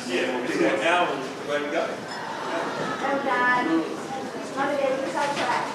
Yeah, we'll do that now and away we go. Oh God, not again, you're sidetracked.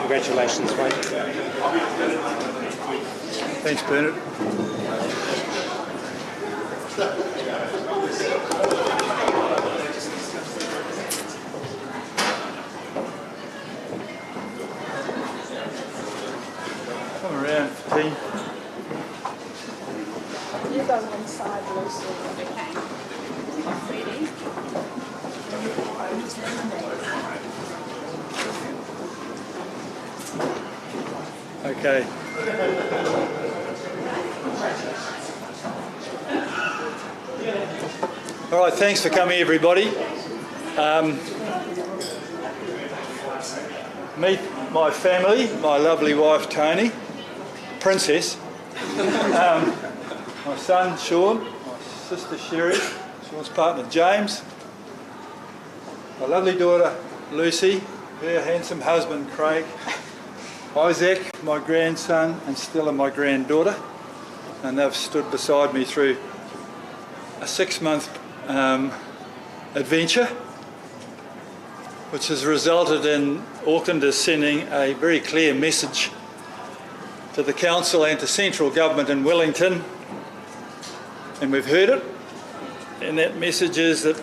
Congratulations, mate. Thanks, Bernard. Come around, team. You go inside, Lucy. Okay. All right, thanks for coming, everybody. Meet my family, my lovely wife, Tony, Princess, my son, Sean, my sister, Sherry, Sean's partner, James, my lovely daughter, Lucy, her handsome husband, Craig, Isaac, my grandson, and Stella, my granddaughter, and they've stood beside me through a 6-month adventure, which has resulted in Auckland is sending a very clear message to the Council and to central government in Wellington, and we've heard it, and that message is that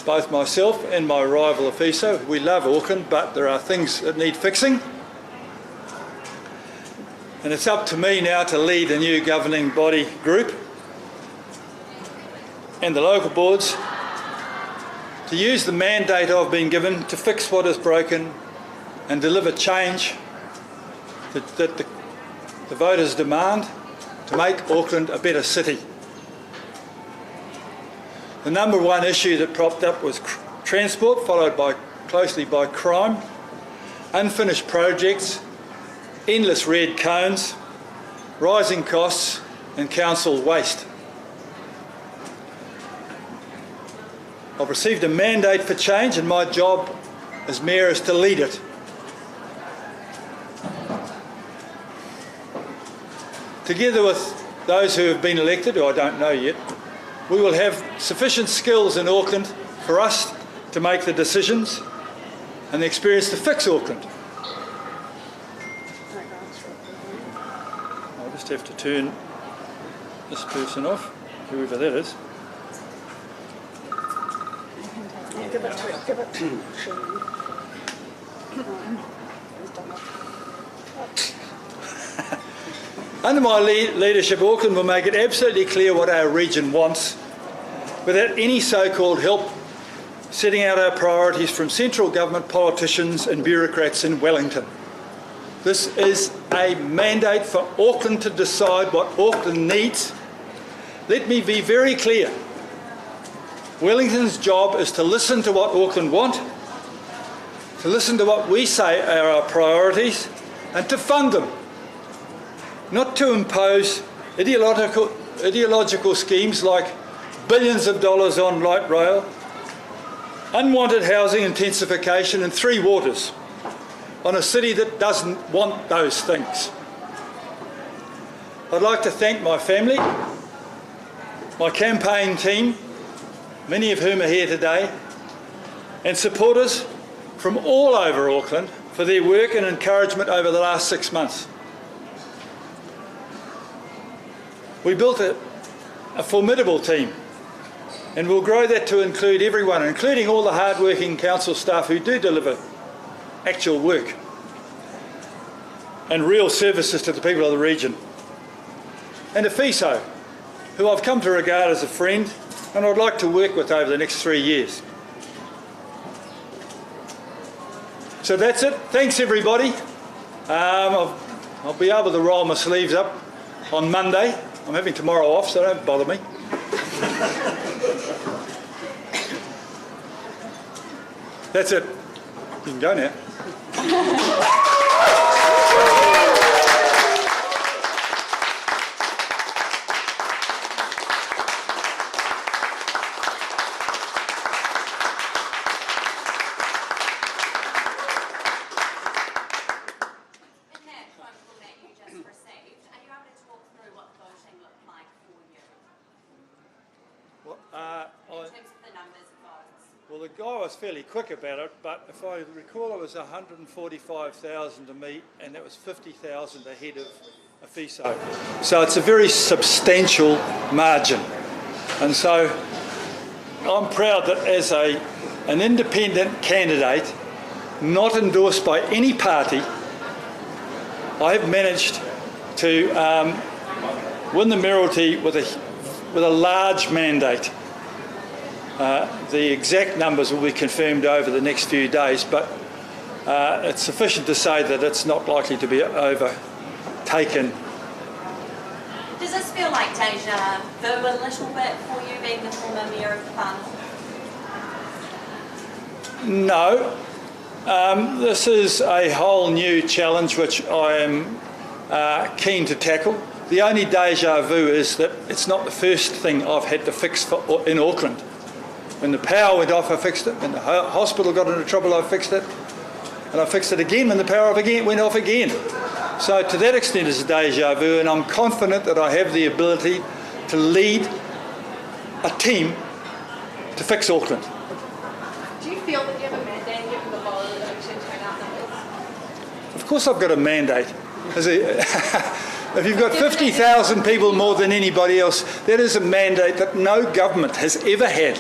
both myself and my rival Efeso, we love Auckland, but there are things that need fixing. And it's up to me now to lead a new governing body group and the local boards to use the mandate I've been given to fix what is broken and deliver change that the voters demand to make Auckland a better city. The number one issue that propped up was transport, followed closely by crime, unfinished projects, endless red cones, rising costs and council waste. I've received a mandate for change and my job as Mayor is to lead it. Together with those who have been elected, who I don't know yet, we will have sufficient skills in Auckland for us to make the decisions and the experience to fix Auckland. I'll just have to turn this person off, whoever that is. Give it to Under my leadership, Auckland will make it absolutely clear what our region wants, without any so-called help setting out our priorities from central government politicians and bureaucrats in Wellington. This is a mandate for Auckland to decide what Auckland needs. Let me be very clear. Wellington's job is to listen to what Auckland want, to listen to what we say are our priorities, and to fund them, not to impose ideological schemes like billions of dollars on light rail, unwanted housing intensification and three waters on a city that doesn't want those things. I'd like to thank my family, my campaign team, many of whom are here today, and supporters from all over Auckland for their work and encouragement over the last 6 months. We built a formidable team, and we'll grow that to include everyone, including all the hard-working council staff who do deliver actual work and real services to the people of the region. And Efeso, who I've come to regard as a friend and I'd like to work with over the next 3 years. So that's it. Thanks everybody. I'll be able to roll my sleeves up on Monday. I'm having tomorrow off, so don't bother me. That's it. You can go now. Well, the guy was fairly quick about it, but if I recall, it was 145,000 to me, and that was 50,000 ahead of Efeso. So it's a very substantial margin. And so I'm proud that as an independent candidate, not endorsed by any party, I have managed to win the mayoralty with a large mandate. The exact numbers will be confirmed over the next few days, but it's sufficient to say that it's not likely to be overtaken. Does this feel like deja vu a little bit for you, being the former mayor of the farm? No. This is a whole new challenge which I am keen to tackle. The only deja vu is that it's not the first thing I've had to fix in Auckland. When the power went off, I fixed it. When the hospital got into trouble, I fixed it. And I fixed it again when the power went off again. So to that extent it's a deja vu, and I'm confident that I have the ability to lead a team to fix Auckland. Do you feel that you have a mandate given the low election turnout numbers? Of course I've got a mandate. If you've got 50,000 people more than anybody else, that is a mandate that no government has ever had.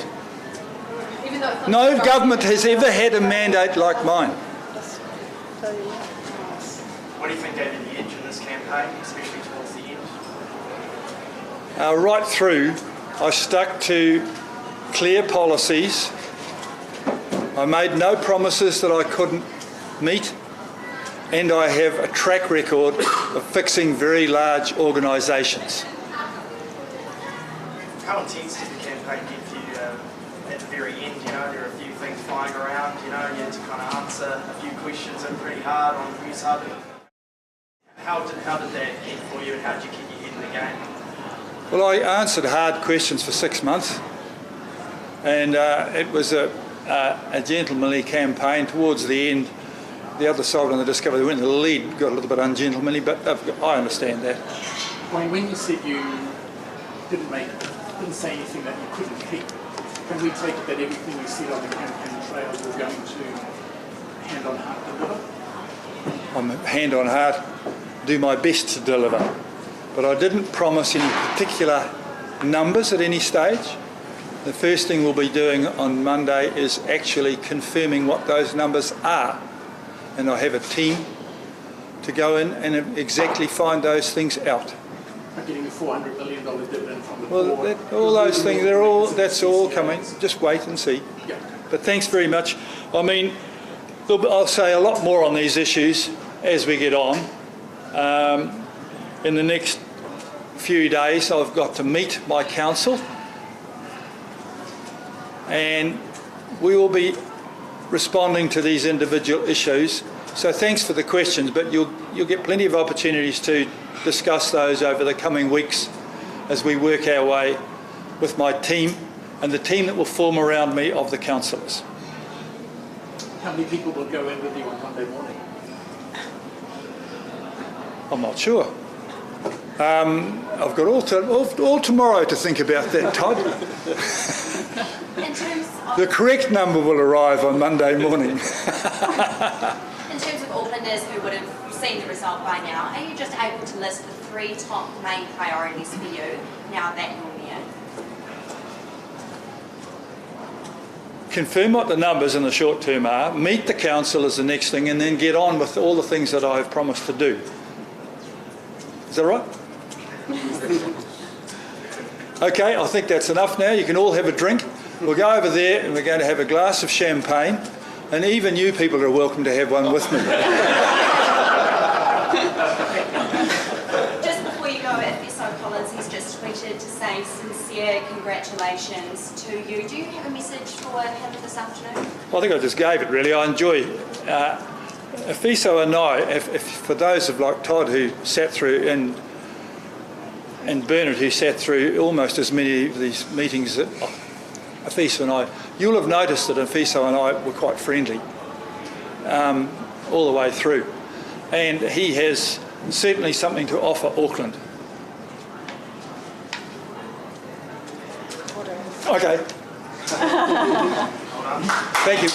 No government has ever had a mandate like mine. What do you think gave you the edge in this campaign, especially towards the end? Right through, I stuck to clear policies. I made no promises that I couldn't meet, and I have a track record of fixing very large organisations. How intense did the campaign get for you at the very end? You know, there are a few things flying around, you know, you had to kind of answer a few questions that were pretty hard on News Hub. How did that end for you, and how did you keep your head in the game? Well, I answered hard questions for 6 months, and it was a gentlemanly campaign. Towards the end, the other side, when they discovered they weren't in the lead, got a little bit ungentlemanly, but I understand that. When you said you didn't say anything that you couldn't keep, can we take it that everything you said on the campaign trail you're going to hand on heart deliver? I'm hand on heart, do my best to deliver. But I didn't promise any particular numbers at any stage. The first thing we'll be doing on Monday is actually confirming what those numbers are. And I have a team to go in and exactly find those things out. Getting the $400 million dividend from the Well, board. all those things, that's all coming. Just wait and see. Yeah. But thanks very much. I mean, I'll say a lot more on these issues as we get on. In the next few days, I've got to meet my council, and we will be responding to these individual issues. So thanks for the questions, but you'll get plenty of opportunities to discuss those over the coming weeks as we work our way with my team and the team that will form around me of the councillors. How many people will go in with you on Monday morning? I'm not sure. I've got all tomorrow to think about that, Todd. In terms of, The correct number will arrive on Monday morning. in terms of Aucklanders who would have seen the result by now, are you just able to list the 3 top main priorities for you now that you're mayor? Confirm what the numbers in the short term are, meet the council as the next thing, and then get on with all the things that I have promised to do. Is that right? Okay, I think that's enough now. You can all have a drink. We'll go over there and we're going to have a glass of champagne, and even you people are welcome to have one with me. Just before you go, Efeso Collins, he's just tweeted to say sincere congratulations to you. Do you have a message for him this afternoon? I think I just gave it really. I enjoy Efeso and I, if for those of like Todd who sat through and Bernard who sat through almost as many of these meetings that Efeso and I, you'll have noticed that Efeso and I were quite friendly all the way through. And he has certainly something to offer Auckland. Okay. Thank you.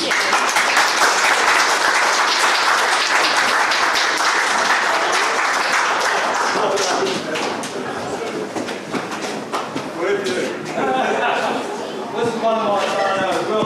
This is one of my as well.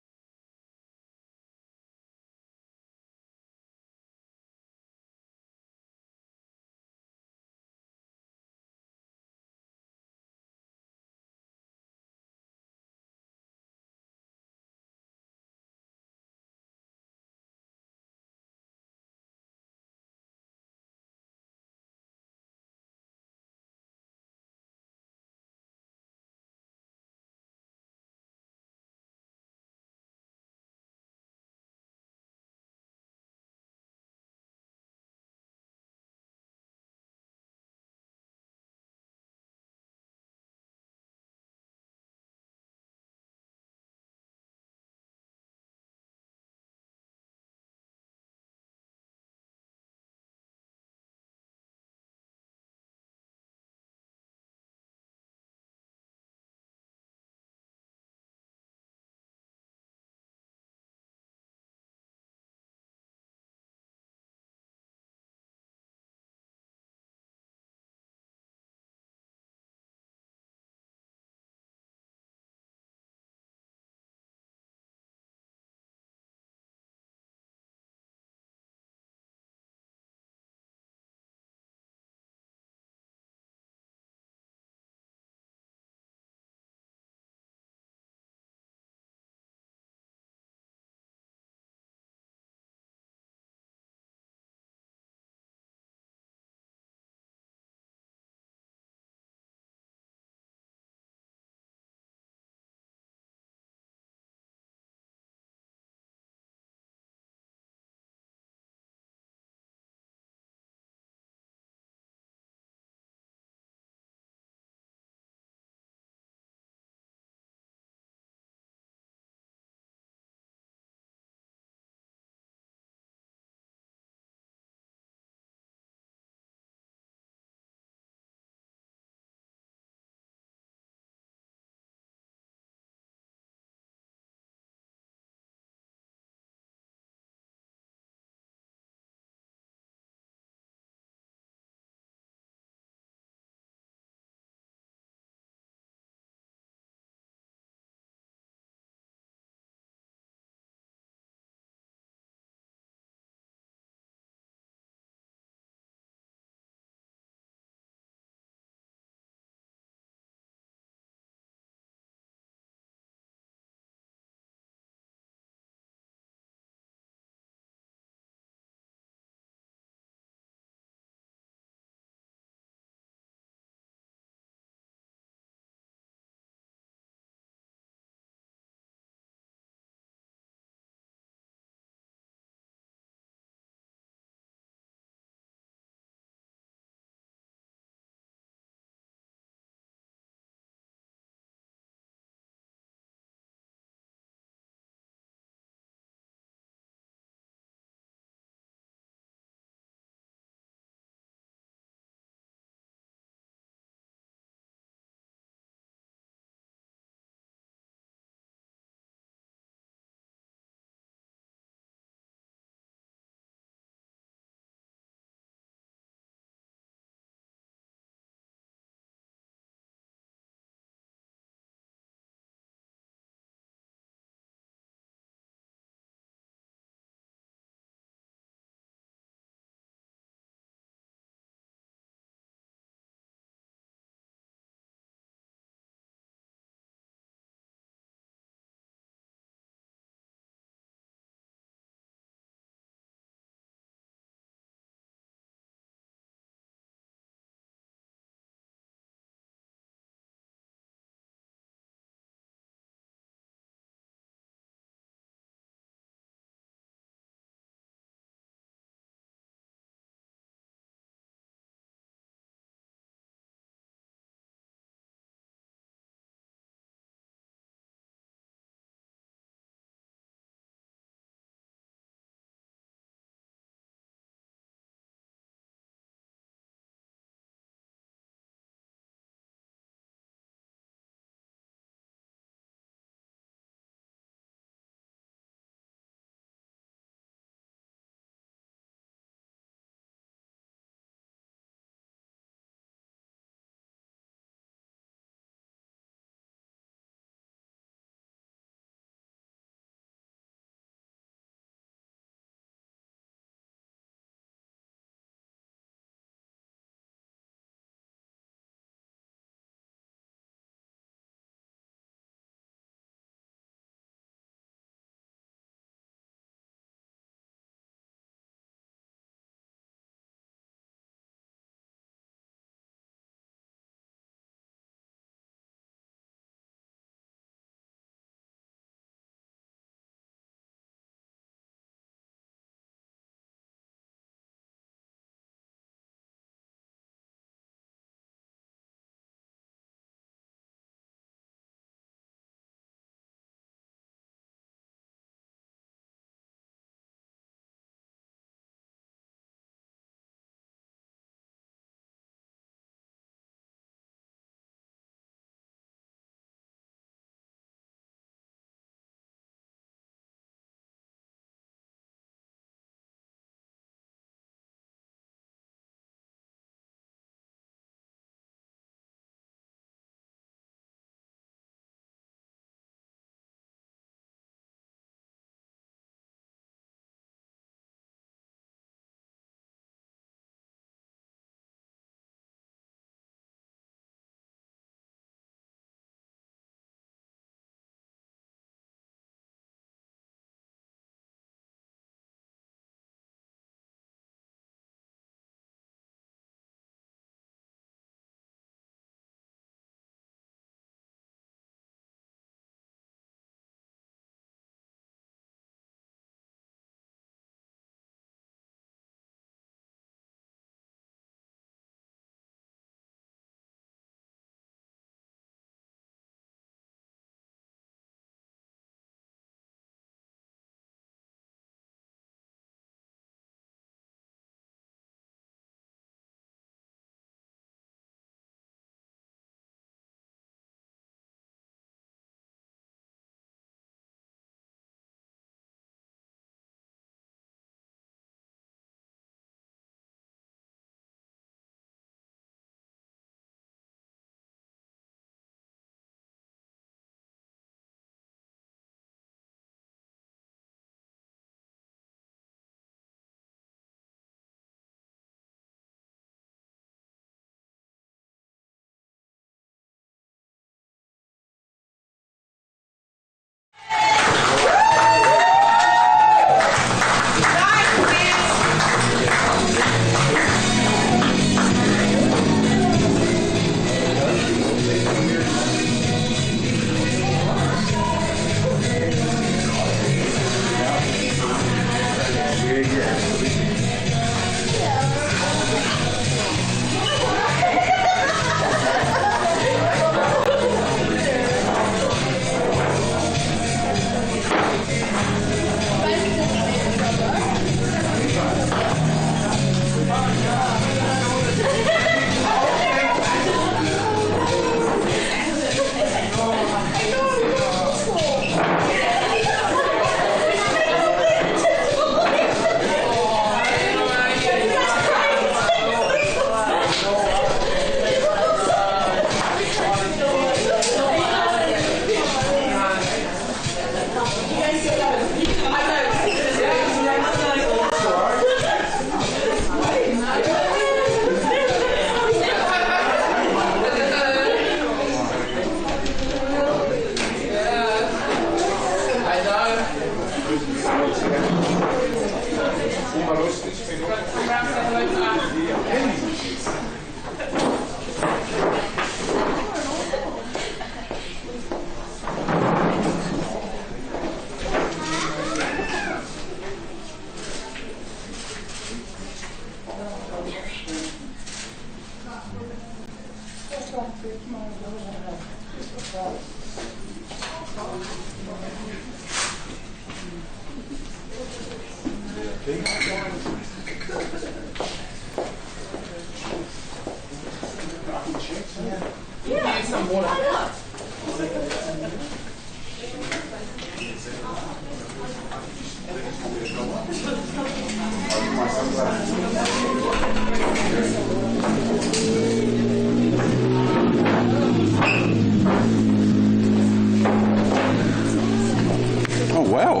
Oh wow,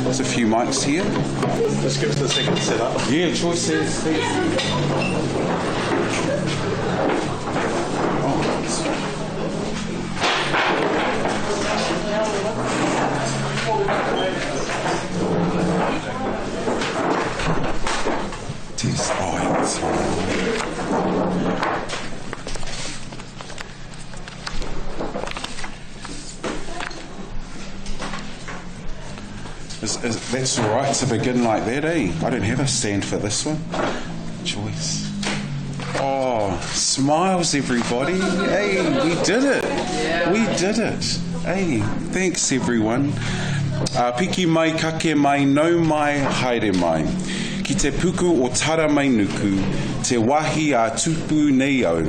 there's a few mics here. Just give us a second to set up. Yeah, choice says. Test. Oh, that's all right to begin like that, eh? I don't have a stand for this one. Choice. Oh, smiles, everybody. Hey, we did it. We did it. Hey, thanks, everyone. Piki mai, kake mai, no mai, haere mai. Ki te puku o tara mai nuku, te wahi a tupu nei au.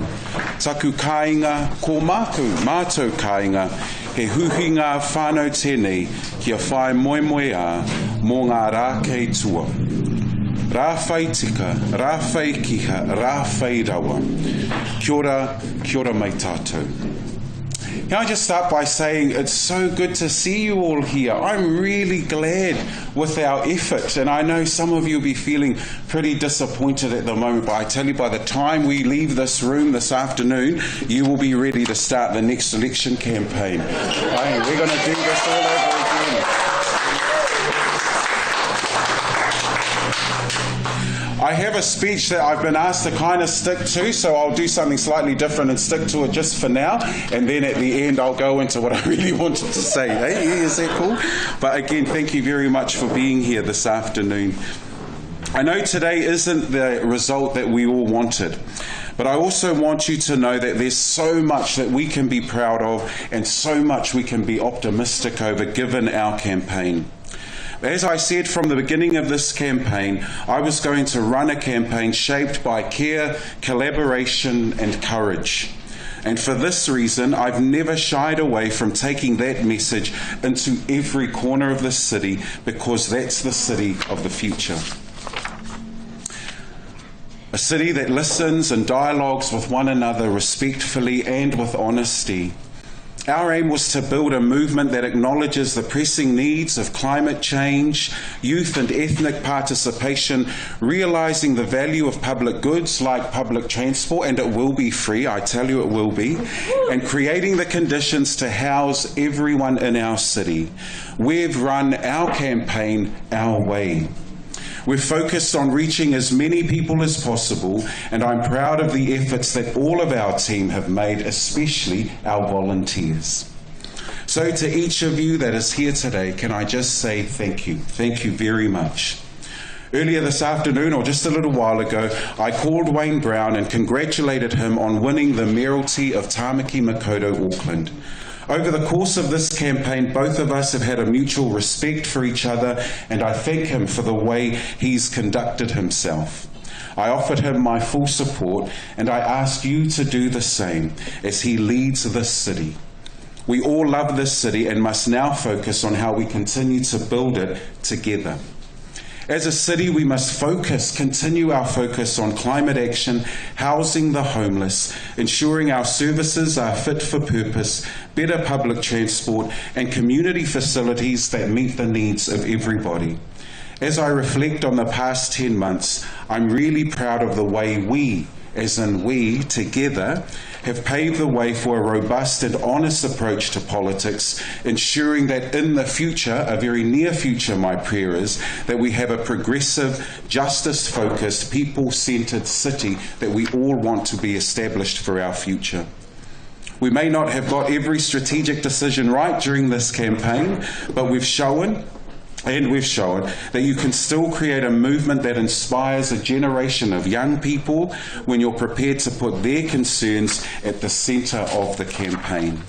Taku kāinga, ko mātou kāinga, he huhinga whānau tēnei, kia whai moemoe a, mō ngā rākei tua. Rāwhai tika, rāwhai kiha, rāwhai rawa. Kia ora mai tātou. Can I just start by saying it's so good to see you all here. I'm really glad with our effort, and I know some of you will be feeling pretty disappointed at the moment, but I tell you, by the time we leave this room this afternoon, you will be ready to start the next election campaign. We're going to do this all over again. I have a speech that I've been asked to kind of stick to, so I'll do something slightly different and stick to it just for now, and then at the end I'll go into what I really wanted to say. Hey, is that cool? But again, thank you very much for being here this afternoon. I know today isn't the result that we all wanted, but I also want you to know that there's so much that we can be proud of and so much we can be optimistic over given our campaign. As I said from the beginning of this campaign, I was going to run a campaign shaped by care, collaboration and courage. And for this reason, I've never shied away from taking that message into every corner of the city, because that's the city of the future. A city that listens and dialogues with one another respectfully and with honesty. Our aim was to build a movement that acknowledges the pressing needs of climate change, youth and ethnic participation, realising the value of public goods like public transport, and it will be free, I tell you it will be, and creating the conditions to house everyone in our city. We've run our campaign our way. We're focused on reaching as many people as possible, and I'm proud of the efforts that all of our team have made, especially our volunteers. So to each of you that is here today, can I just say thank you. Thank you very much. Earlier this afternoon, or just a little while ago, I called Wayne Brown and congratulated him on winning the Mayoralty of Tāmaki Makaurau, Auckland. Over the course of this campaign, both of us have had a mutual respect for each other, and I thank him for the way he's conducted himself. I offered him my full support, and I ask you to do the same as he leads this city. We all love this city and must now focus on how we continue to build it together. As a city, we must continue our focus on climate action, housing the homeless, ensuring our services are fit for purpose, better public transport, and community facilities that meet the needs of everybody. As I reflect on the past 10 months, I'm really proud of the way we, as in we, together, have paved the way for a robust and honest approach to politics, ensuring that in the future, a very near future, my prayer is, that we have a progressive, justice-focused, people-centred city that we all want to be established for our future. We may not have got every strategic decision right during this campaign, but we've shown And we've shown that you can still create a movement that inspires a generation of young people when you're prepared to put their concerns at the centre of the campaign.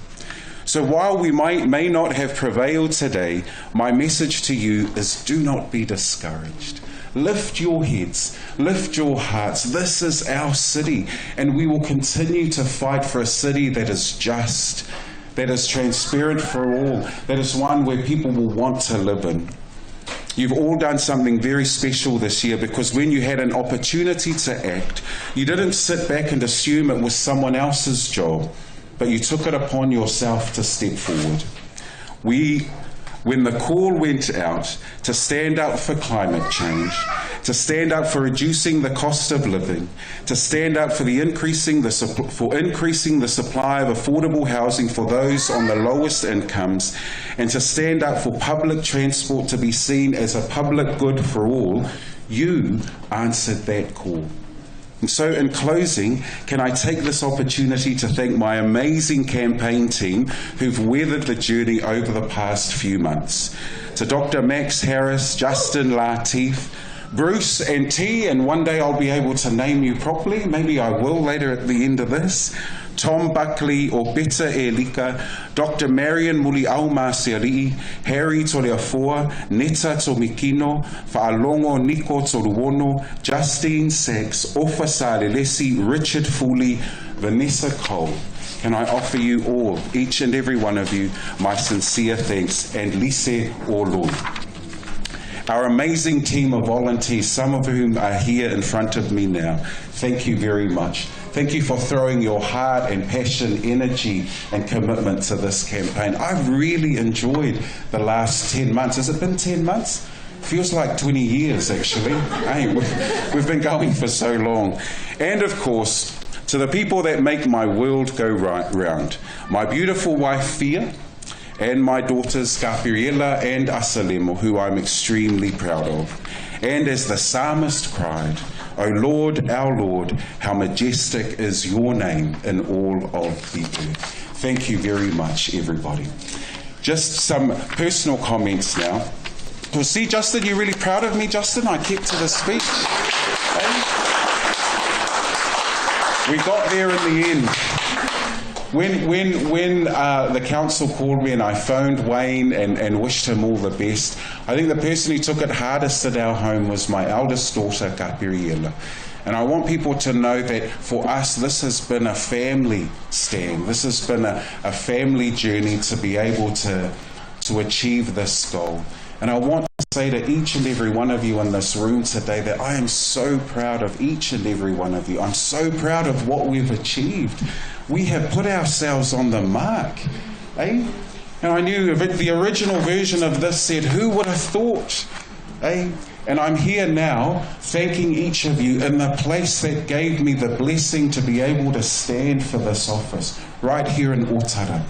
So while we may not have prevailed today, my message to you is do not be discouraged. Lift your heads, lift your hearts. This is our city, and we will continue to fight for a city that is just, that is transparent for all, that is one where people will want to live in. You've all done something very special this year, because when you had an opportunity to act, you didn't sit back and assume it was someone else's job, but you took it upon yourself to step forward. When the call went out to stand up for climate change, to stand up for reducing the cost of living, to stand up for increasing the supply of affordable housing for those on the lowest incomes, and to stand up for public transport to be seen as a public good for all, you answered that call. And so in closing, can I take this opportunity to thank my amazing campaign team who've weathered the journey over the past few months. To Dr. Max Harris, Justin Latif, Bruce and T, and one day I'll be able to name you properly, maybe I will later at the end of this, Tom Buckley or Beta Elika, Dr. Marion Muliauma Serii, Harry Toleafoa, Neta Tomikino, Fa'alongo Nico Toruono, Justine Sachs, Ofa Salelesi, Richard Foley, Vanessa Cole. Can I offer you all, each and every one of you, my sincere thanks, and Lise Oloi. Our amazing team of volunteers, some of whom are here in front of me now, thank you very much. Thank you for throwing your heart and passion, energy and commitment to this campaign. I've really enjoyed the last 10 months. Has it been 10 months? Feels like 20 years actually. Hey, we've been going for so long. And of course, to the people that make my world go round, my beautiful wife Fia, and my daughters Gabriela and Asalemo, who I'm extremely proud of. And as the psalmist cried, O Lord, our Lord, how majestic is your name in all of the earth. Thank you very much, everybody. Just some personal comments now. Well, see, Justin, you're really proud of me, Justin? I kept to the speech. Hey? We got there in the end. When the council called me and I phoned Wayne and wished him all the best, I think the person who took it hardest at our home was my eldest daughter, Gabriela. And I want people to know that for us, this has been a family stand. This has been a family journey to be able to achieve this goal. And I want to say to each and every one of you in this room today that I am so proud of each and every one of you. I'm so proud of what we've achieved. We have put ourselves on the mark. Eh? And I knew the original version of this said, who would have thought? Eh? And I'm here now thanking each of you in the place that gave me the blessing to be able to stand for this office, right here in Aotearoa.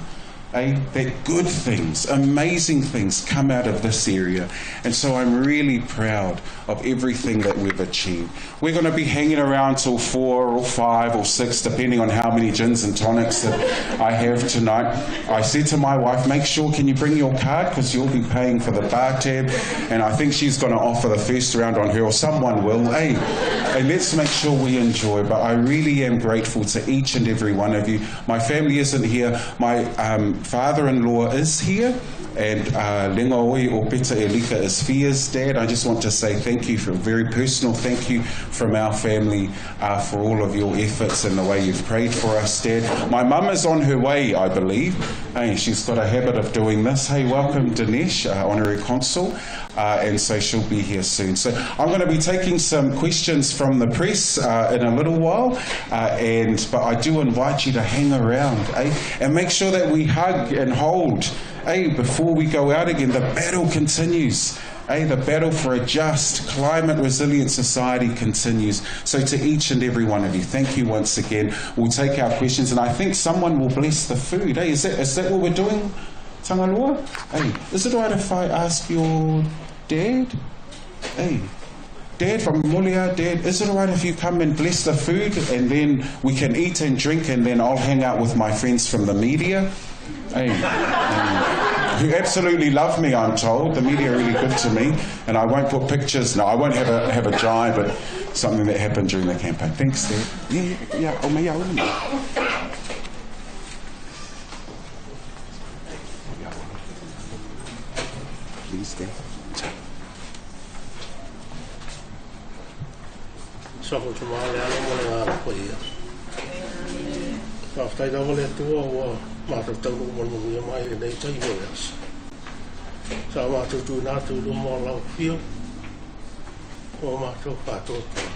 That good things, amazing things come out of this area. And so I'm really proud of everything that we've achieved. We're going to be hanging around till 4 or 5 or 6, depending on how many gins and tonics that I have tonight. I said to my wife, make sure, can you bring your card? Because you'll be paying for the bar tab. And I think she's going to offer the first round on her, or someone will. And let's make sure we enjoy. But I really am grateful to each and every one of you. My family isn't here. My father-in-law is here, and Lengaoi or Peta Elika is Fia's dad. I just want to say thank you, for a very personal thank you from our family for all of your efforts and the way you've prayed for us, Dad. My mum is on her way, I believe. Hey, she's got a habit of doing this. Hey, welcome Dinesh, Honorary Consul, and so she'll be here soon. So I'm going to be taking some questions from the press in a little while, but I do invite you to hang around, and make sure that we hug and hold before we go out again. The battle continues. The battle for a just, climate resilient society continues. So to each and every one of you, thank you once again. We'll take our questions, and I think someone will bless the food. Is that what we're doing, Tangalua? Is it all right if I ask your dad? Dad from Mulia, Dad, is it all right if you come and bless the food, and then we can eat and drink, and then I'll hang out with my friends from the media? who absolutely love me, I'm told. The media are really good to me, and I won't put pictures. No, I won't have a jibe, but something that happened during the campaign. Thanks, Dad. Yeah. Oh, me, please, Dad. Sako te maale ala mole ngā koe ia. Whaftai rawa le tua ua mātou tauru manu ia mai e nei tai mo eas. Sa mātou tui nātou lu mō lau whio. O mātou whātou tua.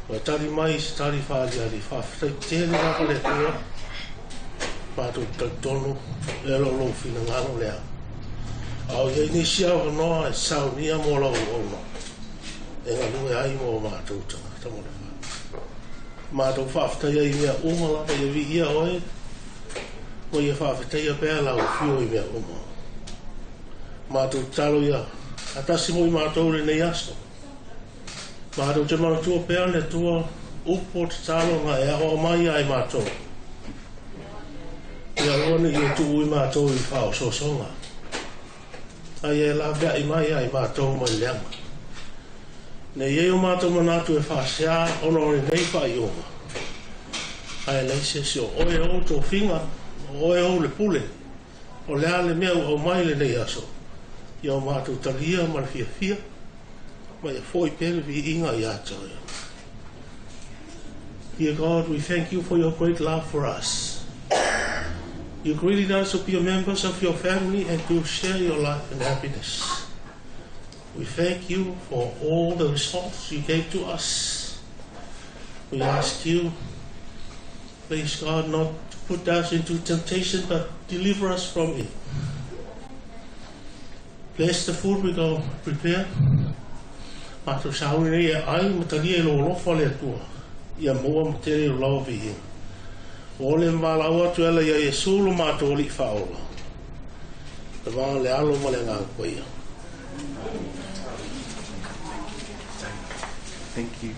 Wa tari mai se tari whāri ari whaftai tēne rawa le tua. Mātou tautonu e lo whina ngāno lea. Au iei ni siau noa e sau nia mō lau o no. E ngā nui ai mō mātou tangata mo le wha. Mātou whawhatai ai mea umala e vi ia oe. Mo ia whawhatai a pēr lau whio i mea umala. Mātou talo ia. Atasi mo i mātou le nei aso. Mātou te mana tua pēr le tua upo te talo ngā e aho mai ai mātou. Ia rone i e tuu i mātou i whao sosonga. Ai e la vea i mai ai mātou mai leanga. Ne ye o mātou manatu e whāsea ono nei whai onga. Ai leise si o oe o tō whinga, oe o le pule, o lea le mea o mai le nei aso. Ia o mātou talia man fia fia, mai a fōi pere vi inga i atoe. Dear God, we thank you for your great love for us. You greeted us to be members of your family and to share your life and happiness. We thank you for all the results you gave to us. We ask you, please God, not to put us into temptation, but deliver us from it. Bless the food we go prepare. Mātou sauni nei e ai matalia e lo lofa le tua. Ia mua matere o lau vihi. O le mālau atu ela ia e sulu mātou li whaola. Le wā le alo ma le ngā koia. Thank you.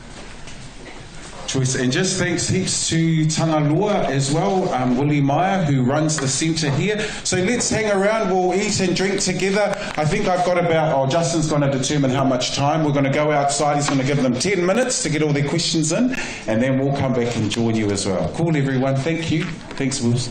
Choice. And just thanks heaps to Tangalua as well, Willie Meyer, who runs the centre here. So let's hang around, we'll eat and drink together. I think I've got about, Justin's going to determine how much time. We're going to go outside, he's going to give them 10 minutes to get all their questions in, and then we'll come back and join you as well. Cool, everyone. Thank you. Thanks, Wills.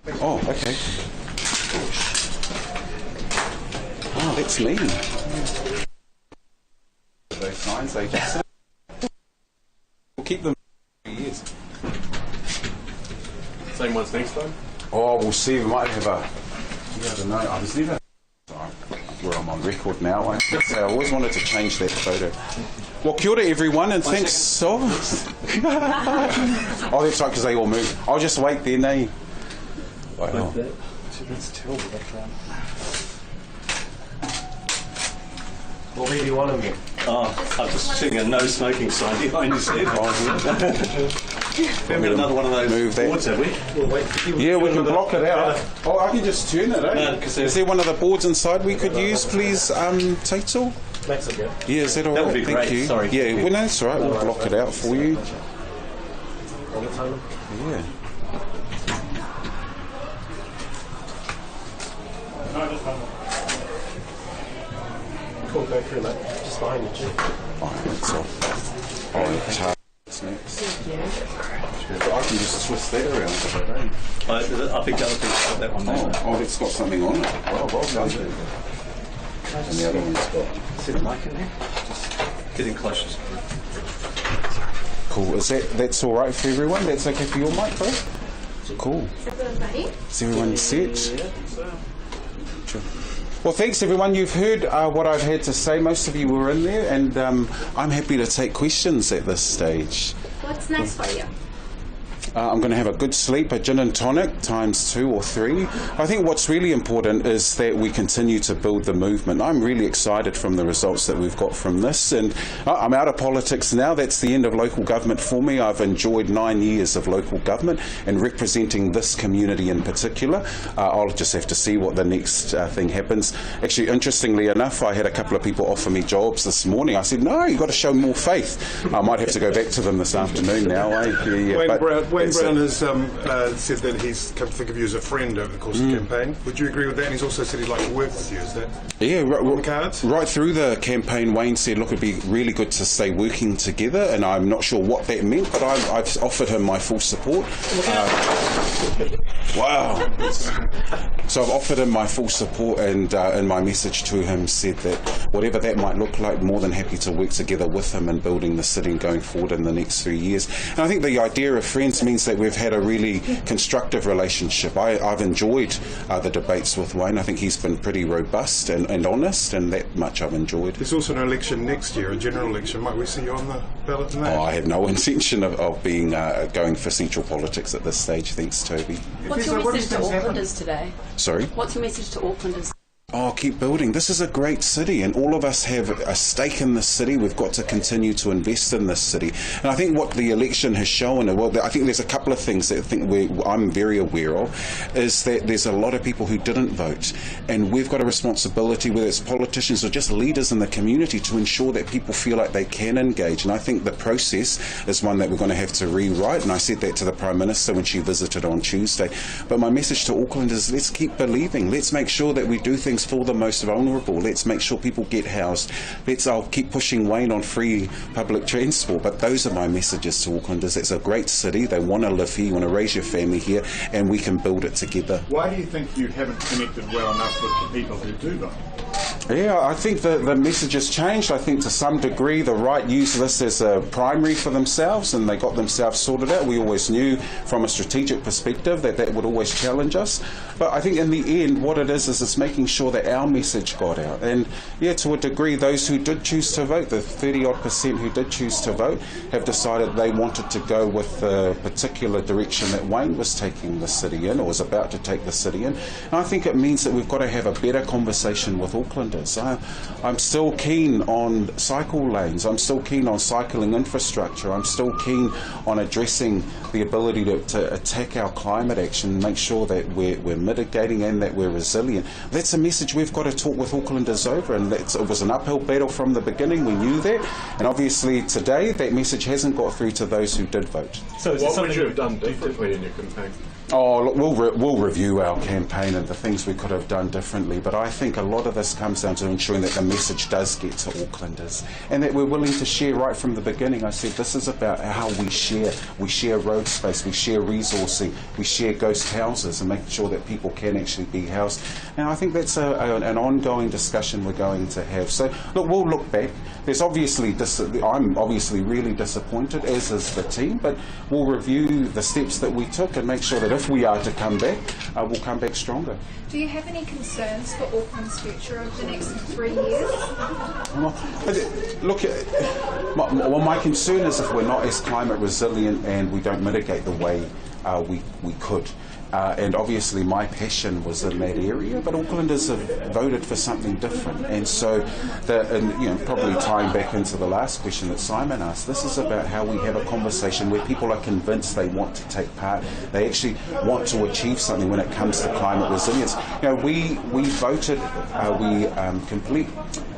Oh, okay. Oh, that's me. Those signs, they just... We'll keep them for years. Same ones next time? Oh, we'll see. We might have a... Yeah, I don't know. I was never... Where I'm on record now. I always wanted to change that photo. Well, kia ora everyone, and thanks. So... oh, that's right, because they all move. I'll just wait then, eh? Wow. That's terrible, that's right. What do you want of me? Oh, I'm just seeing a no smoking sign behind his head. We've got another one of those boards, have we? We'll wait for you. Yeah, we can block it out. Oh, I can just turn it, eh? No, is there one of the boards inside we could use, please, Taito? That's okay. Yeah, is that all right? That would be Thank great. you. Sorry. Yeah, well, no, that's all right. We'll block it out for you. Yeah. Cool, go through, mate. Just behind you, Jim. Alright, that's all. Alright, what's next? I can just twist that around. I think the other thing's got that one there. Oh, it's got something on it. Well done. And the other one's got... See the mic in there? Just getting closer. Cool. That's all right for everyone? That's okay for your mic, bro? Cool. Is everyone set? Sure. Well, thanks everyone. You've heard what I've had to say. Most of you were in there, and I'm happy to take questions at this stage. What's next for you? I'm going to have a good sleep, a gin and tonic times 2 or 3. I think what's really important is that we continue to build the movement. I'm really excited from the results that we've got from this, and I'm out of politics now. That's the end of local government for me. I've enjoyed 9 years of local government and representing this community in particular. I'll just have to see what the next thing happens. Actually, interestingly enough, I had a couple of people offer me jobs this morning. I said, no, you've got to show more faith. I might have to go back to them this afternoon now. Wayne Brown has said that he's come to think of you as a friend over the course of the campaign. Would you agree with that? And he's also said he'd like to work with you. Is that on the cards? Right through the campaign, Wayne said, look, it'd be really good to stay working together, and I'm not sure what that meant, but I've offered him my full support. Wow. So I've offered him my full support, and my message to him said that whatever that might look like, more than happy to work together with him in building the city and going forward in the next 3 years. And I think the idea of friends means that we've had a really constructive relationship. I've enjoyed the debates with Wayne. I think he's been pretty robust and honest, and that much I've enjoyed. There's also an election next year, a general election. Might we see you on the ballot in that? Oh, I have no intention of being going for central politics at this stage. Thanks, Toby. What's your message to Aucklanders today? Sorry? What's your message to Aucklanders? Oh, keep building. This is a great city, and all of us have a stake in this city. We've got to continue to invest in this city. And I think what the election has shown, well, I think there's a couple of things that I'm very aware of, is that there's a lot of people who didn't vote, and we've got a responsibility, whether it's politicians or just leaders in the community, to ensure that people feel like they can engage. And I think the process is one that we're going to have to rewrite, and I said that to the Prime Minister when she visited on Tuesday. But my message to Auckland is, let's keep believing. Let's make sure that we do things for the most vulnerable. Let's make sure people get housed. I'll keep pushing Wayne on free public transport, but those are my messages to Aucklanders. It's a great city. They want to live here, you want to raise your family here, and we can build it together. Why do you think you haven't connected well enough with the people who do vote? Yeah, I think the message has changed. I think to some degree the right use this as a primary for themselves, and they got themselves sorted out. We always knew from a strategic perspective that would always challenge us. But I think in the end what it is it's making sure that our message got out. And yeah, to a degree, those who did choose to vote, the 30-odd% who did choose to vote, have decided they wanted to go with the particular direction that Wayne was taking the city in, or was about to take the city in. And I think it means that we've got to have a better conversation with Aucklanders. I'm still keen on cycle lanes. I'm still keen on cycling infrastructure. I'm still keen on addressing the ability to attack our climate action, make sure that we're mitigating and that we're resilient. That's a message we've got to talk with Aucklanders over, and it was an uphill battle from the beginning. We knew that, and obviously today that message hasn't got through to those who did vote. So what would you have done differently in your campaign? Oh, look, we'll review our campaign and the things we could have done differently, but I think a lot of this comes down to ensuring that the message does get to Aucklanders, and that we're willing to share right from the beginning. I said this is about how we share road space, we share resourcing, we share ghost houses, and making sure that people can actually be housed. And I think that's an ongoing discussion we're going to have. So look, we'll look back. There's obviously I'm obviously really disappointed, as is the team, but we'll review the steps that we took and make sure that if we are to come back, we'll come back stronger. Do you have any concerns for Auckland's future over the next 3 years? Look, my concern is if we're not as climate resilient and we don't mitigate the way we could. And obviously my passion was in that area, but Aucklanders have voted for something different. And so, probably tying back into the last question that Simon asked, this is about how we have a conversation where people are convinced they want to take part, they actually want to achieve something when it comes to climate resilience. We voted,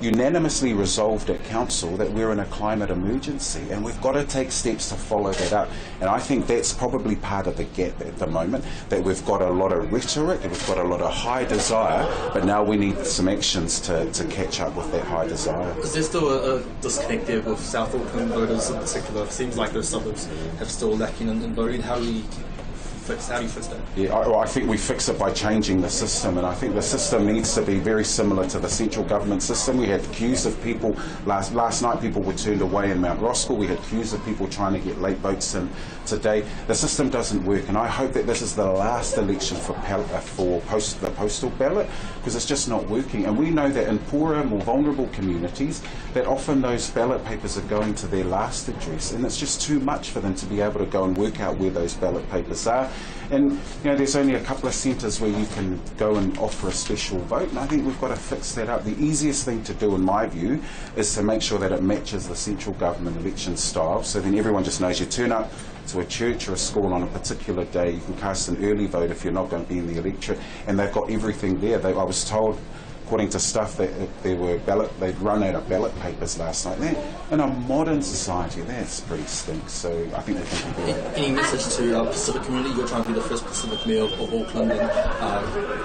unanimously resolved at Council that we're in a climate emergency, and we've got to take steps to follow that up. And I think that's probably part of the gap at the moment, that we've got a lot of rhetoric, we've got a lot of high desire, but now we need some actions to catch up with that high desire. Is there still a disconnect there with South Auckland voters in particular? It seems like those suburbs have still lacking in voting. How do you fix that? Yeah, I think we fix it by changing the system, and I think the system needs to be very similar to the central government system. We had queues of people, last night people were turned away in Mount Roskill, we had queues of people trying to get late votes in today. The system doesn't work, and I hope that this is the last election for the postal ballot, because it's just not working. And we know that in poorer, more vulnerable communities, that often those ballot papers are going to their last address, and it's just too much for them to be able to go and work out where those ballot papers are. And there's only a couple of centres where you can go and offer a special vote, and I think we've got to fix that up. The easiest thing to do, in my view, is to make sure that it matches the central government election style, so then everyone just knows you turn up to a church or a school on a particular day, you can cast an early vote if you're not going to be in the electorate, and they've got everything there. I was told, according to stuff, that they'd run out of ballot papers last night. In a modern society, that's pretty stink. So I think we can do that. Any message to our Pacific community? You're trying to be the first Pacific mayor of Auckland, and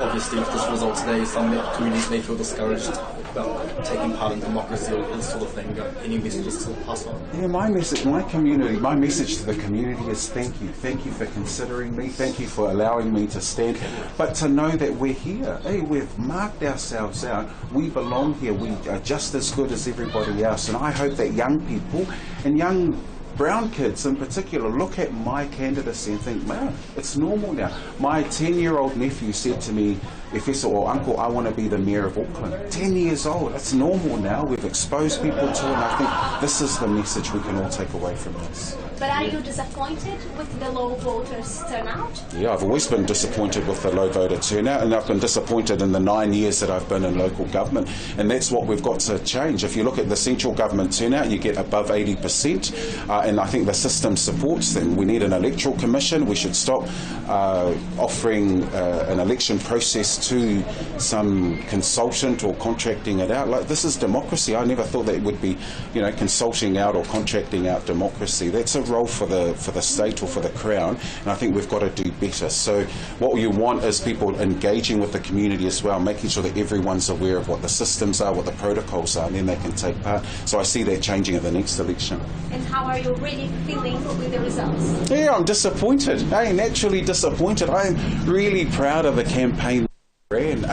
obviously with this result today, some communities may feel discouraged about taking part in democracy or this sort of thing. Any messages to pass on? Yeah, my message to the community is thank you. Thank you for considering me. Thank you for allowing me to stand. But to know that we're here. Hey, we've marked ourselves out. We belong here. We are just as good as everybody else. And I hope that young people and young brown kids in particular look at my candidacy and think, man, it's normal now. My 10-year-old nephew said to me, Efeso, or Uncle, I want to be the mayor of Auckland. 10 years old. It's normal now. We've exposed people to it, and I think this is the message we can all take away from this. But are you disappointed with the low voters turnout? Yeah, I've always been disappointed with the low voter turnout, and I've been disappointed in the 9 years that I've been in local government, and that's what we've got to change. If you look at the central government turnout, you get above 80%, and I think the system supports them. We need an electoral commission. We should stop offering an election process to some consultant or contracting it out. Like, this is democracy. I never thought that it would be, consulting out or contracting out democracy. That's a role for the state or for the Crown, and I think we've got to do better. So what you want is people engaging with the community as well, making sure that everyone's aware of what the systems are, what the protocols are, and then they can take part. So I see that changing at the next election. And how are you really feeling with the results? Yeah, I'm disappointed. Hey, naturally disappointed. I'm really proud of the campaign. And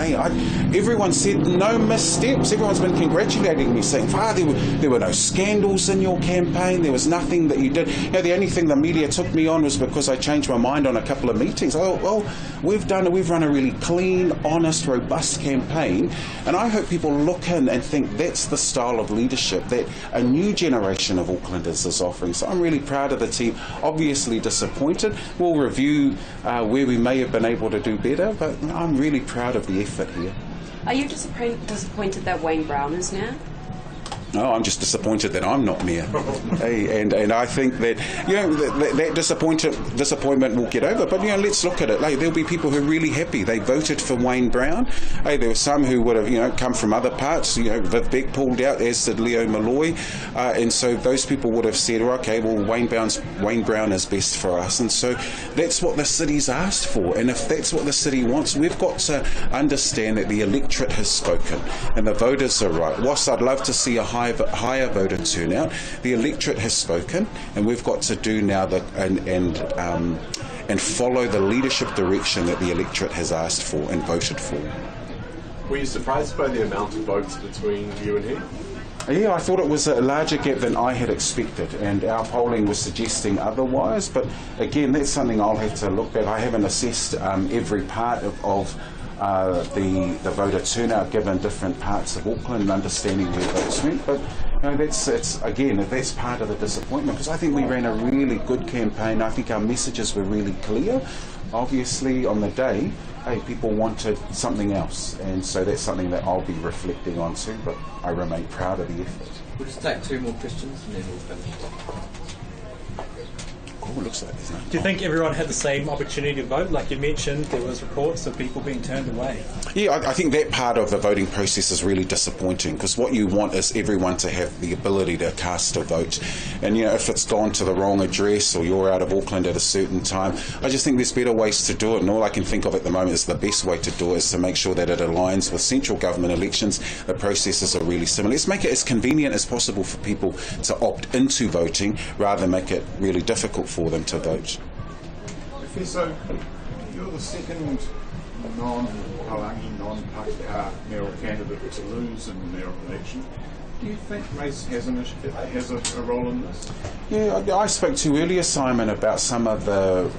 everyone said no missteps. Everyone's been congratulating me, saying, there were no scandals in your campaign. There was nothing that you did. The only thing the media took me on was because I changed my mind on a couple of meetings. We've run a really clean, honest, robust campaign, and I hope people look in and think that's the style of leadership that a new generation of Aucklanders is offering. So I'm really proud of the team. Obviously disappointed. We'll review where we may have been able to do better, but I'm really proud of the effort here. Are you disappointed that Wayne Brown is now? No, I'm just disappointed that I'm not mayor. Hey, and I think that, you know, that disappointment will get over. But, you know, let's look at it. Like, there'll be people who are really happy. They voted for Wayne Brown. Hey, there were some who would have, you know, come from other parts. You know, Viv Beck pulled out, as did Leo Malloy. And so those people would have said, okay, well, Wayne Brown is best for us. And so that's what the city's asked for. And if that's what the city wants, we've got to understand that the electorate has spoken and the voters are right. Whilst I'd love to see a higher voter turnout, the electorate has spoken, and we've got to do now that and follow the leadership direction that the electorate has asked for and voted for. Were you surprised by the amount of votes between you and him? Yeah, I thought it was a larger gap than I had expected, and our polling was suggesting otherwise. But again, that's something I'll have to look at. I haven't assessed every part of the voter turnout given different parts of Auckland and understanding where votes went. But you know, that's part of the disappointment, because I think we ran a really good campaign. I think our messages were really clear. Obviously, on the day, hey, people wanted something else, and so that's something that I'll be reflecting on too, but I remain proud of the effort. We'll just take 2 more questions and then we'll finish. Oh, it looks like there's no. Do you think everyone had the same opportunity to vote? Like you mentioned, there was reports of people being turned away. Yeah, I think that part of the voting process is really disappointing, because what you want is everyone to have the ability to cast a vote. And, you know, if it's gone to the wrong address or you're out of Auckland at a certain time, I just think there's better ways to do it. And all I can think of at the moment is the best way to do it is to make sure that it aligns with central government elections. The processes are really similar. Let's make it as convenient as possible for people to opt into voting rather than make it really difficult for them to vote. Efeso, you're the second non-Palangi, non-Pākehā mayoral candidate to lose in the mayoral election. Do you think race has a role in this? Yeah, I spoke to you earlier, Simon, about some of the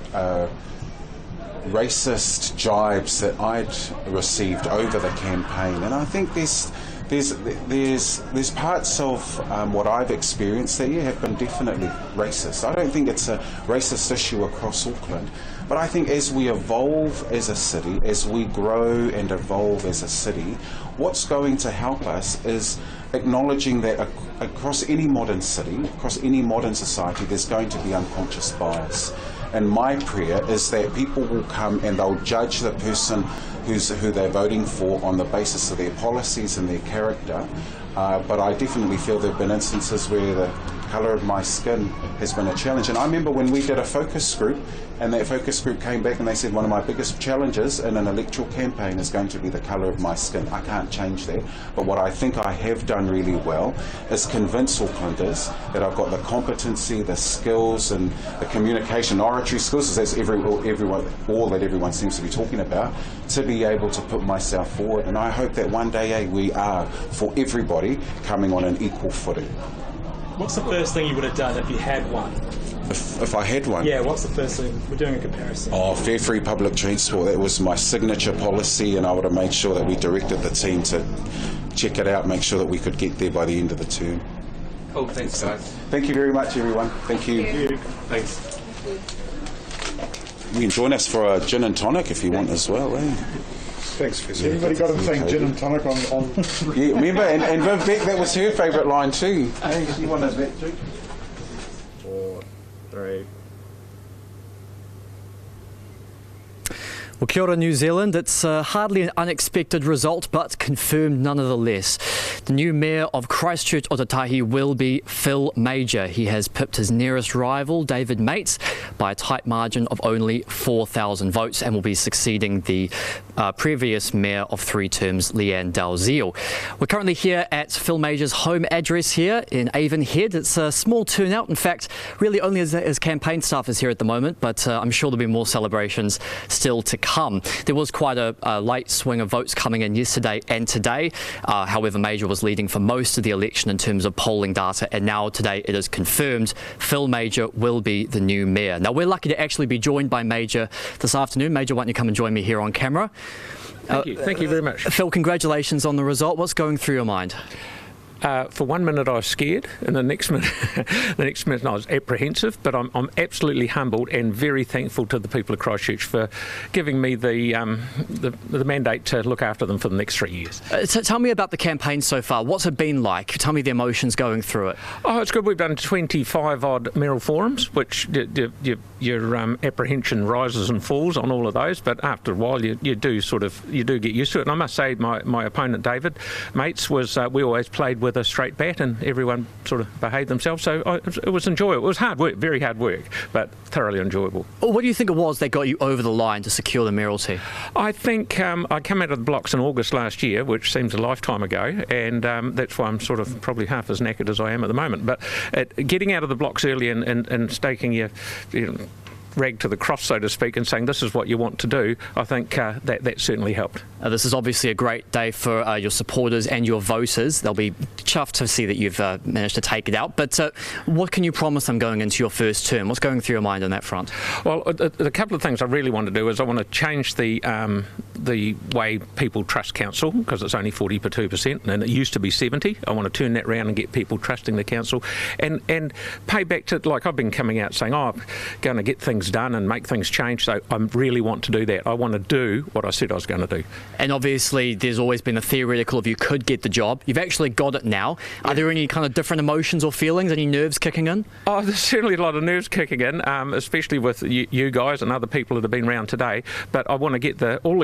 racist jibes that I'd received over the campaign, and I think there's parts of what I've experienced that have been definitely racist. I don't think it's a racist issue across Auckland, but I think as we evolve as a city, as we grow and evolve as a city, what's going to help us is acknowledging that across any modern city, across any modern society, there's going to be unconscious bias. And my prayer is that people will come and they'll judge the person who they're voting for on the basis of their policies and their character. But I definitely feel there have been instances where the colour of my skin has been a challenge. And I remember when we did a focus group, and that focus group came back and they said one of my biggest challenges in an electoral campaign is going to be the colour of my skin. I can't change that. But what I think I have done really well is convince Aucklanders that I've got the competency, the skills and the communication, oratory skills, that's all that everyone seems to be talking about, to be able to put myself forward. And I hope that one day we are, for everybody, coming on an equal footing. What's the first thing you would have done if you had one? If I had one? Yeah, what's the first thing? We're doing a comparison. Oh, fair free public transport. That was my signature policy, and I would have made sure that we directed the team to check it out, make sure that we could get there by the end of the term. Cool, thanks guys. Thank you very much, everyone. Thank you. Thanks. You can join us for a gin and tonic if you want as well. Thanks, Fizz. Everybody got him saying gin and tonic on... Yeah, remember, and Viv Beck, that was her favourite line too. Hey, she wanted that too. 4, 3. Well, kia ora, New Zealand. It's hardly an unexpected result, but confirmed nonetheless. The new mayor of Christchurch, Ōtautahi, will be Phil Mauger. He has pipped his nearest rival, David Mates, by a tight margin of only 4,000 votes and will be succeeding the previous mayor of 3 terms, Leanne Dalziel. We're currently here at Phil Mauger's home address here in Avonhead. It's a small turnout. In fact, really only his campaign staff is here at the moment, but I'm sure there'll be more celebrations still to come. There was quite a late swing of votes coming in yesterday and today. However, Mauger was leading for most of the election in terms of polling data, and now today it is confirmed Phil Mauger will be the new mayor. Now, we're lucky to actually be joined by Mauger this afternoon. Mauger, why don't you come and join me here on camera? Thank you very much. Phil, congratulations on the result. What's going through your mind? For 1 minute I was scared, and the next minute, I was apprehensive. But I'm absolutely humbled and very thankful to the people of Christchurch for giving me the mandate to look after them for the next 3 years. So tell me about the campaign so far. What's it been like? Tell me the emotions going through it. Oh, it's good. We've done 25 odd mayoral forums, which your apprehension rises and falls on all of those. But after a while, you do get used to it. And I must say, my opponent David Mates was we always played with a straight bat, and everyone sort of behaved themselves. So it was enjoyable. It was hard work, very hard work, but thoroughly enjoyable. What do you think it was that got you over the line to secure the mayoralty? I think I came out of the blocks in August last year, which seems a lifetime ago, and that's why I'm sort of probably half as knackered as I am at the moment. But getting out of the blocks early and staking your rag to the cross, so to speak, and saying this is what you want to do, I think that certainly helped. This is obviously a great day for your supporters and your voters. They'll be chuffed to see that you've managed to take it out. But what can you promise them going into your first term? What's going through your mind on that front? Well, a couple of things I really want to do is I want to change the way people trust council, because it's only 42% and it used to be 70. I want to turn that round and get people trusting the council and pay back to, like I've been coming out saying, I'm going to get things done and make things change, so I really want to do that. I want to do what I said I was going to do. And obviously there's always been a theoretical if you could get the job. You've actually got it now. Are there any kind of different emotions or feelings, any nerves kicking in? Oh, there's certainly a lot of nerves kicking in, especially with you guys and other people that have been around today. But I want to get all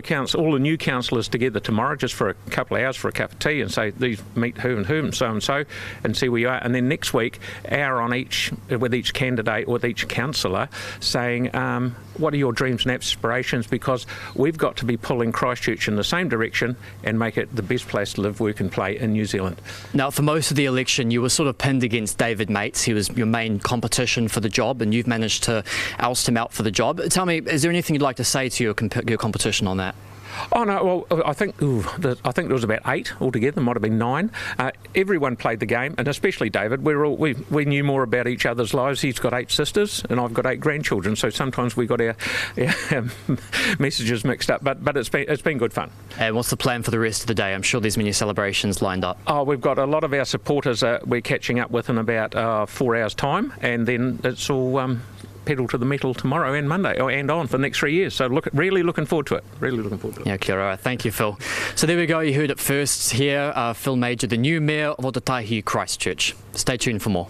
the new councillors together tomorrow just for a couple of hours for a cup of tea and say, these meet who and so, and see where you are. And then next week, hour on each, with each candidate, with each councillor, saying, what are your dreams and aspirations, because we've got to be pulling Christchurch in the same direction and make it the best place to live, work and play in New Zealand. Now, for most of the election, you were sort of pinned against David Mates. He was your main competition for the job, and you've managed to oust him out for the job. Tell me, is there anything you'd like to say to your competition on that? Oh no, well, I think there was about 8 altogether. Might have been 9. Everyone played the game, and especially David. We knew more about each other's lives. He's got 8 sisters, and I've got 8 grandchildren. So sometimes we got our messages mixed up. But it's been good fun. And what's the plan for the rest of the day? I'm sure there's many celebrations lined up. Oh, we've got a lot of our supporters we're catching up with in about 4 hours' time, and then it's all pedal to the metal tomorrow and Monday, and on for the next 3 years. So really looking forward to it. Really looking forward to it. Yeah, kia ora. Thank you, Phil. So there we go. You heard it first here. Phil Mauger, the new mayor of Aotearoa, Christchurch. Stay tuned for more.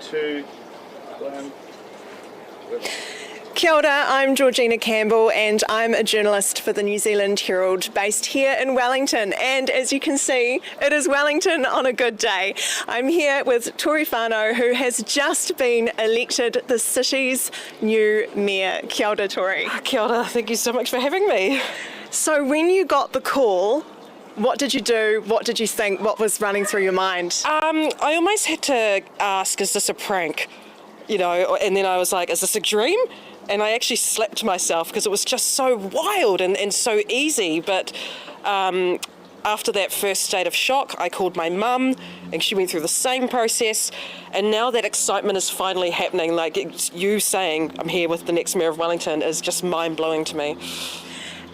2, 1. Kia ora, I'm Georgina Campbell and I'm a journalist for the New Zealand Herald based here in Wellington, and as you can see it is Wellington on a good day. I'm here with Tori Whanau, who has just been elected the city's new mayor. Kia ora, Tori. Kia ora, thank you so much for having me. So when you got the call, what did you do? What did you think? What was running through your mind? I almost had to ask, is this a prank? You know, and then I was like, is this a dream? And I actually slapped myself because it was just so wild and so easy. But after that first state of shock, I called my mum and she went through the same process. And now that excitement is finally happening, like it's you saying I'm here with the next Mayor of Wellington is just mind-blowing to me.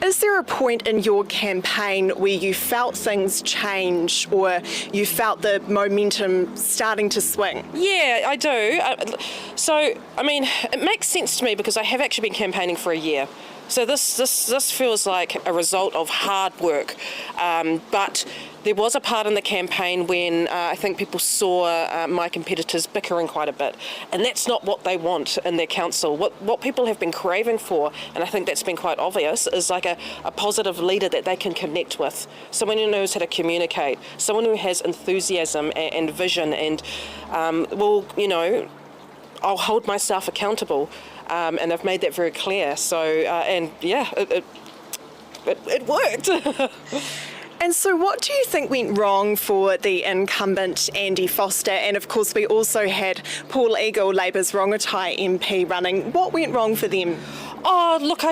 Is there a point in your campaign where you felt things change or you felt the momentum starting to swing? Yeah, I do. So, I mean, it makes sense to me because I have actually been campaigning for a year. So this feels like a result of hard work. But there was a part in the campaign when I think people saw my competitors bickering quite a bit. And that's not what they want in their council. What people have been craving for, and I think that's been quite obvious, is like a positive leader that they can connect with. Someone who knows how to communicate. Someone who has enthusiasm and vision and, well, you know, I'll hold myself accountable. And I've made that very clear. So, and yeah, it worked. And so what do you think went wrong for the incumbent Andy Foster? And of course we also had Paul Eagle, Labour's Rongotai MP, running. What went wrong for them? Oh, look,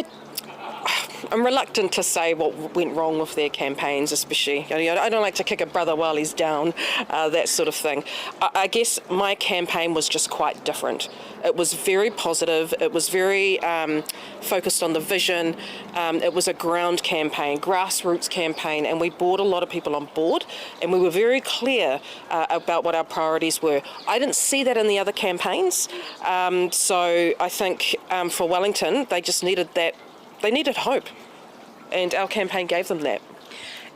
I'm reluctant to say what went wrong with their campaigns, especially. I don't like to kick a brother while he's down, that sort of thing. I guess my campaign was just quite different. It was very positive. It was very focused on the vision. It was a ground campaign, grassroots campaign, and we brought a lot of people on board, and we were very clear about what our priorities were. I didn't see that in the other campaigns, so I think for Wellington, they just needed that. They needed hope, and our campaign gave them that.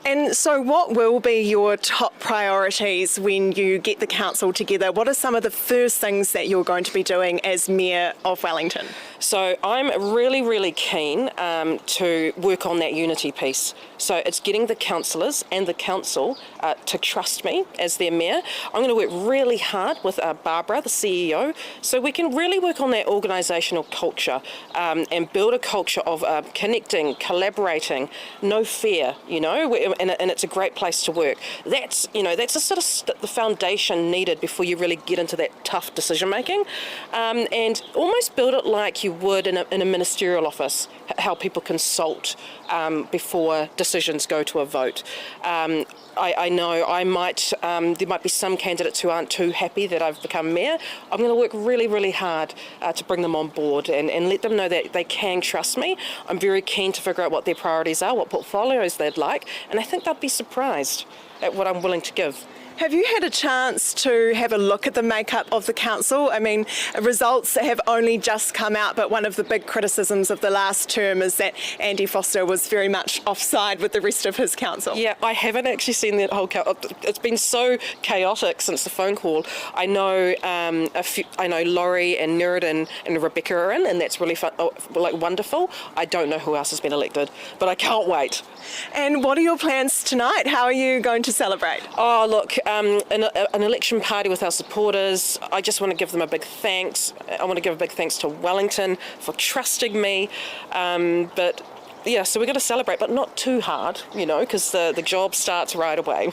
And so what will be your top priorities when you get the council together? What are some of the first things that you're going to be doing as Mayor of Wellington? So I'm really, really keen to work on that unity piece. So it's getting the councillors and the council to trust me as their mayor. I'm going to work really hard with Barbara, the CEO, so we can really work on that organisational culture and build a culture of connecting, collaborating, no fear, you know, and it's a great place to work. That's, you know, that's a sort of the foundation needed before you really get into that tough decision making, and almost build it like you would in a ministerial office, how people consult before decisions go to a vote. I know there might be some candidates who aren't too happy that I've become mayor. I'm going to work really, really hard to bring them on board and let them know that they can trust me. I'm very keen to figure out what their priorities are, what portfolios they'd like, and I think they'll be surprised at what I'm willing to give. Have you had a chance to have a look at the makeup of the council? I mean, results have only just come out, but one of the big criticisms of the last term is that Andy Foster was very much offside with the rest of his council. Yeah, I haven't actually seen that whole it's been so chaotic since the phone call. I know I know Laurie and Nuridan and Rebecca are in, and that's really fun, wonderful. I don't know who else has been elected, but I can't wait. And what are your plans tonight? How are you going to celebrate? Oh, look, an election party with our supporters. I just want to give them a big thanks. I want to give a big thanks to Wellington for trusting me. But yeah, so we're going to celebrate, but not too hard, you know, because the job starts right away.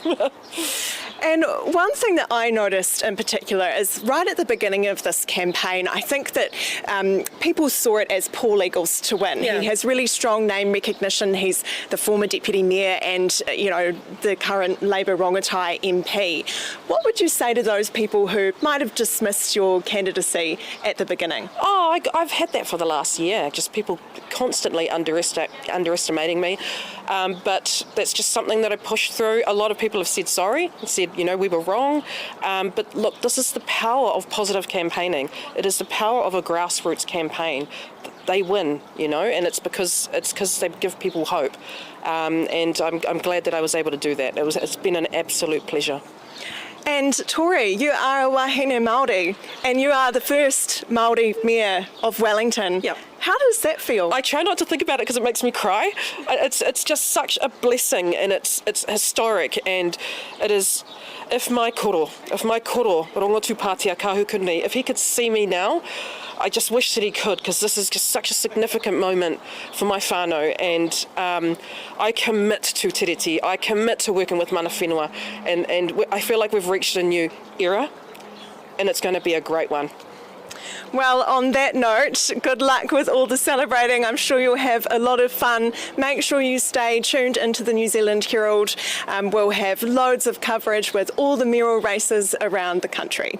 And one thing that I noticed in particular is right at the beginning of this campaign, I think that people saw it as Paul Eagles to win. Yeah. He has really strong name recognition. He's the former Deputy Mayor and, you know, the current Labour Rongotai MP. What would you say to those people who might have dismissed your candidacy at the beginning? Oh, I've had that for the last year, just people constantly underestimating me. But that's just something that I pushed through. A lot of people have said sorry, said, you know, we were wrong. But look, this is the power of positive campaigning. It is the power of a grassroots campaign. They win, you know, and it's because they give people hope. And I'm glad that I was able to do that. It's been an absolute pleasure. And Tori, you are a wahine Māori, and you are the first Māori mayor of Wellington. Yep. How does that feel? I try not to think about it because it makes me cry. It's just such a blessing, and it's historic, and it is. If my koro, Rongotu Pātia Kahukuni, if he could see me now, I just wish that he could, because this is just such a significant moment for my whānau, and I commit to tiriti, I commit to working with mana whenua, and I feel like we've reached a new era, and it's going to be a great one. Well, on that note, good luck with all the celebrating. I'm sure you'll have a lot of fun. Make sure you stay tuned into the New Zealand Herald. We'll have loads of coverage with all the mayoral races around the country.